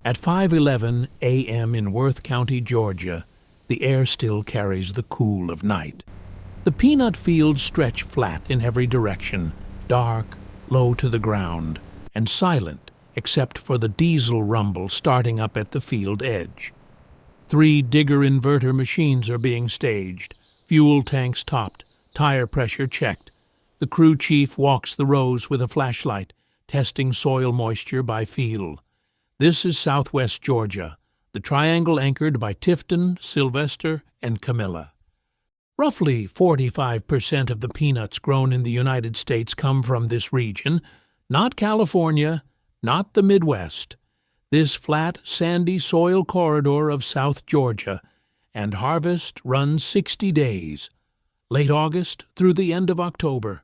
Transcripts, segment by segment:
At 5:11 a.m. in Worth County, Georgia, the air still carries the cool of night. The peanut fields stretch flat in every direction, dark, low to the ground, and silent except for the diesel rumble starting up at the field edge. 3 digger-inverter machines are being staged, fuel tanks topped, tire pressure checked. The crew chief walks the rows with a flashlight, testing soil moisture by feel. This is southwest Georgia, the triangle anchored by Tifton, Sylvester, and Camilla. Roughly 45% of the peanuts grown in the United States come from this region, not California, not the Midwest. This flat, sandy soil corridor of South Georgia, and harvest runs 60 days, late August through the end of October.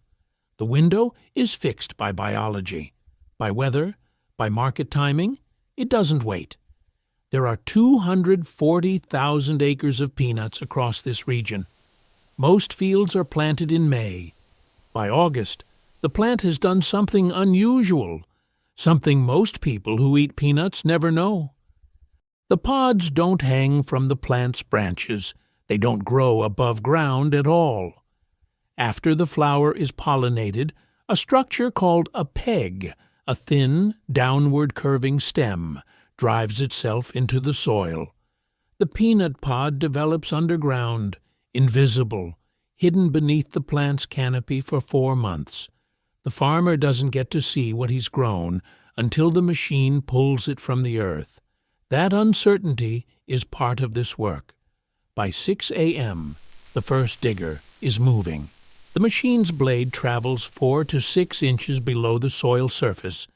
The window is fixed by biology, by weather, by market timing. It doesn't wait. There are 240,000 acres of peanuts across this region. Most fields are planted in May. By August, the plant has done something unusual, something most people who eat peanuts never know. The pods don't hang from the plant's branches. They don't grow above ground at all. After the flower is pollinated, a structure called a peg, a thin, downward curving stem, drives itself into the soil. The peanut pod develops underground, invisible, hidden beneath the plant's canopy for 4 months. The farmer doesn't get to see what he's grown until the machine pulls it from the earth. That uncertainty is part of this work. By 6 a.m., the first digger is moving. The machine's blade travels 4 to 6 inches below the soil surface,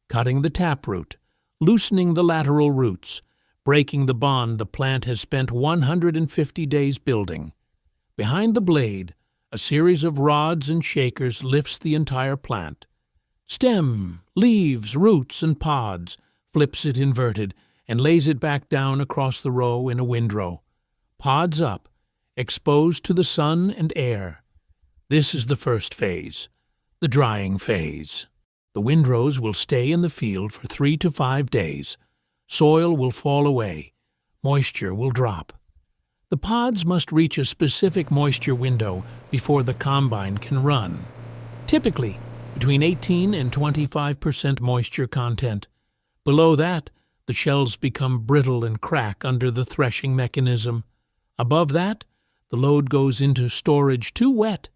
cutting the taproot, loosening the lateral roots, breaking the bond the plant has spent 150 days building. Behind the blade, a series of rods and shakers lifts the entire plant. Stem, leaves, roots, and pods, flips it inverted, and lays it back down across the row in a windrow. Pods up, exposed to the sun and air. This is the first phase, the drying phase. The windrows will stay in the field for 3 to 5 days. Soil will fall away. Moisture will drop. The pods must reach a specific moisture window before the combine can run. Typically, between 18 and 25% moisture content. Below that, the shells become brittle and crack under the threshing mechanism. Above that, the load goes into storage too wet,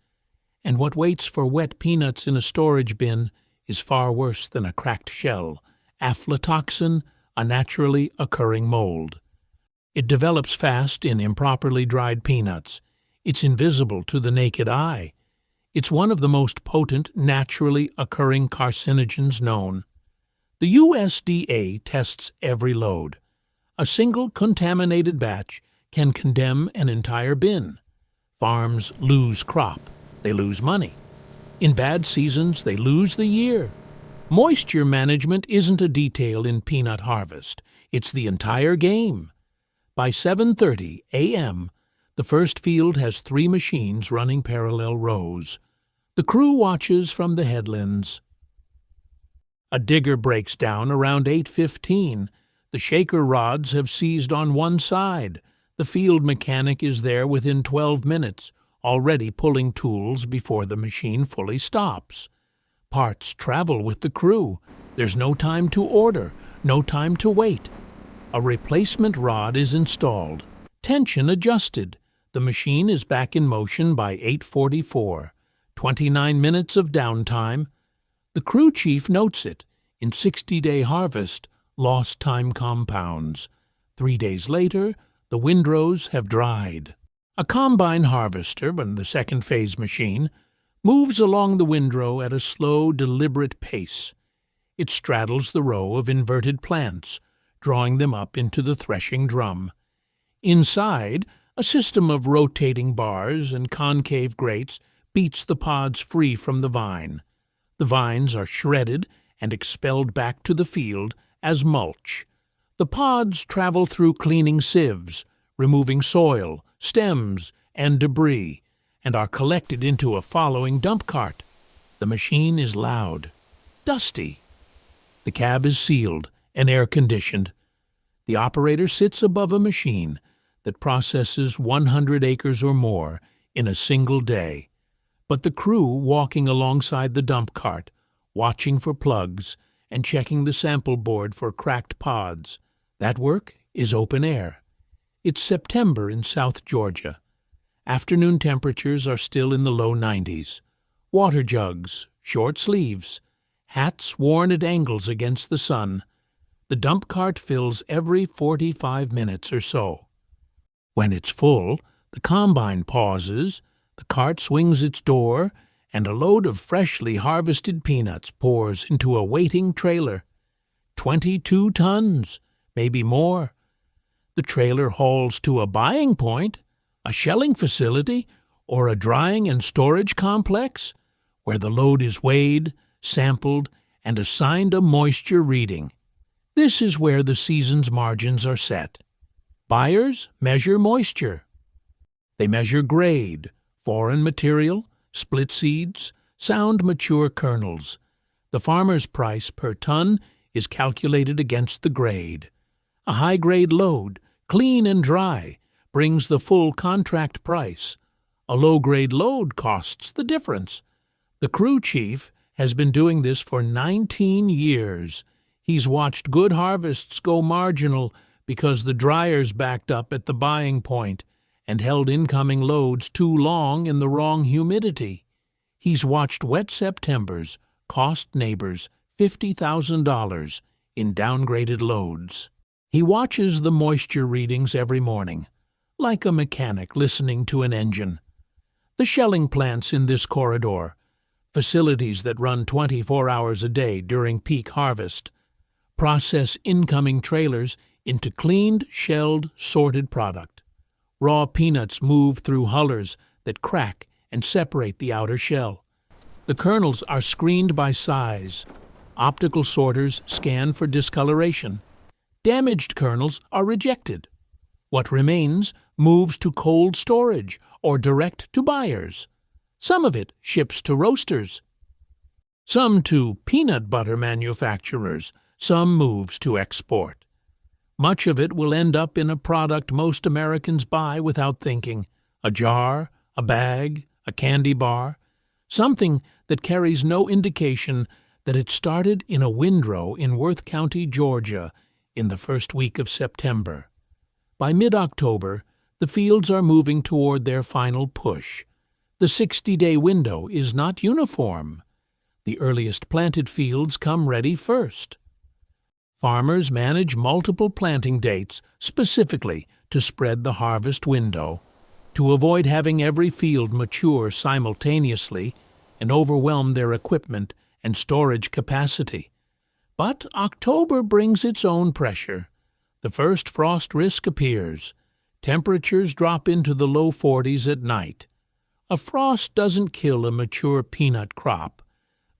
and what waits for wet peanuts in a storage bin is far worse than a cracked shell, aflatoxin, a naturally occurring mold. It develops fast in improperly dried peanuts. It's invisible to the naked eye. It's one of the most potent naturally occurring carcinogens known. The USDA tests every load. A single contaminated batch can condemn an entire bin. Farms lose crop. They lose money. In bad seasons, they lose the year. Moisture management isn't a detail in peanut harvest. It's the entire game. By 7:30 a.m., the first field has 3 machines running parallel rows. The crew watches from the headlands. A digger breaks down around 8:15. The shaker rods have seized on one side. The field mechanic is there within 12 minutes, already pulling tools before the machine fully stops. Parts travel with the crew. There's no time to order, no time to wait. A replacement rod is installed, tension adjusted. The machine is back in motion by 8:44. 29 minutes of downtime. The crew chief notes it. In 60-day harvest, lost time compounds. 3 days later, the windrows have dried. A combine harvester, the second phase machine, moves along the windrow at a slow, deliberate pace. It straddles the row of inverted plants, drawing them up into the threshing drum. Inside, a system of rotating bars and concave grates beats the pods free from the vine. The vines are shredded and expelled back to the field as mulch. The pods travel through cleaning sieves, removing soil, stems, and debris, and are collected into a following dump cart. The machine is loud, dusty. The cab is sealed and air-conditioned. The operator sits above a machine that processes 100 acres or more in a single day, but the crew walking alongside the dump cart, watching for plugs and checking the sample board for cracked pods. That work is open air. It's September in South Georgia. Afternoon temperatures are still in the low 90s. Water jugs, short sleeves, hats worn at angles against the sun. The dump cart fills every 45 minutes or so. When it's full, the combine pauses, the cart swings its door, and a load of freshly harvested peanuts pours into a waiting trailer. 22 tons, maybe more. The trailer hauls to a buying point, a shelling facility, or a drying and storage complex, where the load is weighed, sampled, and assigned a moisture reading. This is where the season's margins are set. Buyers measure moisture. They measure grade, foreign material, split seeds, sound mature kernels. The farmer's price per ton is calculated against the grade. A high-grade load, clean and dry, brings the full contract price. A low-grade load costs the difference. The crew chief has been doing this for 19 years. He's watched good harvests go marginal because the dryers backed up at the buying point and held incoming loads too long in the wrong humidity. He's watched wet Septembers cost neighbors $50,000 in downgraded loads. He watches the moisture readings every morning, like a mechanic listening to an engine. The shelling plants in this corridor, facilities that run 24 hours a day during peak harvest, process incoming trailers into cleaned, shelled, sorted product. Raw peanuts move through hullers that crack and separate the outer shell. The kernels are screened by size. Optical sorters scan for discoloration. Damaged kernels are rejected. What remains moves to cold storage or direct to buyers. Some of it ships to roasters. Some to peanut butter manufacturers. Some moves to export. Much of it will end up in a product most Americans buy without thinking: a jar, a bag, a candy bar, something that carries no indication that it started in a windrow in Worth County, Georgia, in the first week of September. By mid-October, the fields are moving toward their final push. The 60-day window is not uniform. The earliest planted fields come ready first. Farmers manage multiple planting dates specifically to spread the harvest window, to avoid having every field mature simultaneously and overwhelm their equipment and storage capacity. But October brings its own pressure. The first frost risk appears. Temperatures drop into the low 40s at night. A frost doesn't kill a mature peanut crop,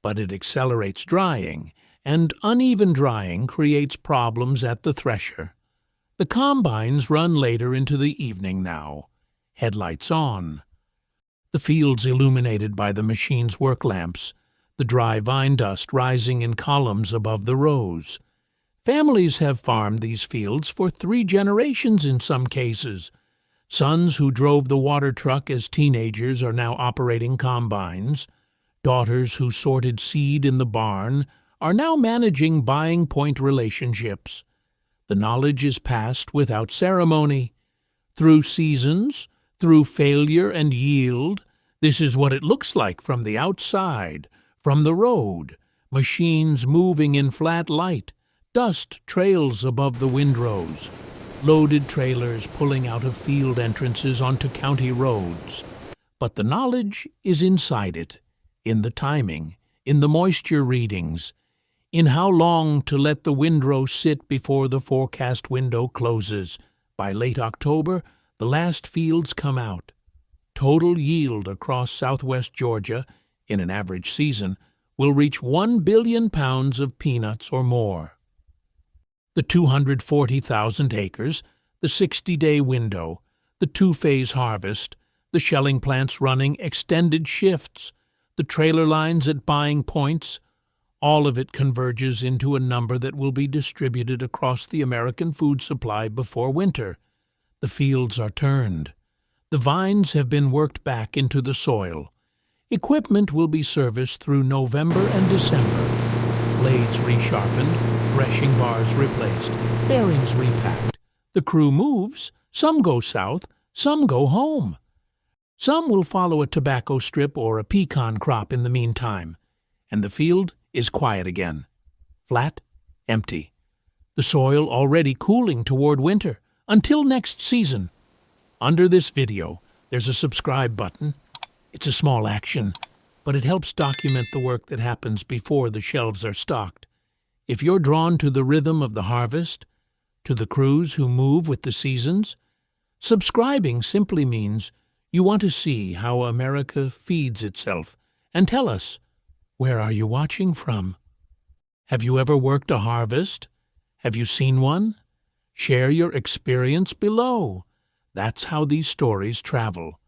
but it accelerates drying, and uneven drying creates problems at the thresher. The combines run later into the evening now, headlights on. The fields illuminated by the machine's work lamps, the dry vine dust rising in columns above the rows. Families have farmed these fields for 3 generations in some cases. Sons who drove the water truck as teenagers are now operating combines. Daughters who sorted seed in the barn are now managing buying point relationships. The knowledge is passed without ceremony. Through seasons, through failure and yield, this is what it looks like from the outside, from the road, machines moving in flat light, dust trails above the windrows, loaded trailers pulling out of field entrances onto county roads. But the knowledge is inside it, in the timing, in the moisture readings, in how long to let the windrow sit before the forecast window closes. By late October, the last fields come out. Total yield across southwest Georgia, in an average season, will reach 1 billion pounds of peanuts or more. The 240,000 acres, the 60-day window, the 2-phase harvest, the shelling plants running extended shifts, the trailer lines at buying points, All of it converges into a number that will be distributed across the American food supply before winter. The fields are turned. The vines have been worked back into the soil. Equipment will be serviced through November and December. Blades resharpened, threshing bars replaced, bearings repacked. The crew moves. Some go south, some go home. Some will follow a tobacco strip or a pecan crop in the meantime. And the field is quiet again. Flat, empty. The soil already cooling toward winter. Until next season. Under this video, there's a subscribe button. It's a small action, but it helps document the work that happens before the shelves are stocked. If you're drawn to the rhythm of the harvest, to the crews who move with the seasons, subscribing simply means you want to see how America feeds itself. And tell us, where are you watching from? Have you ever worked a harvest? Have you seen one? Share your experience below. That's how these stories travel.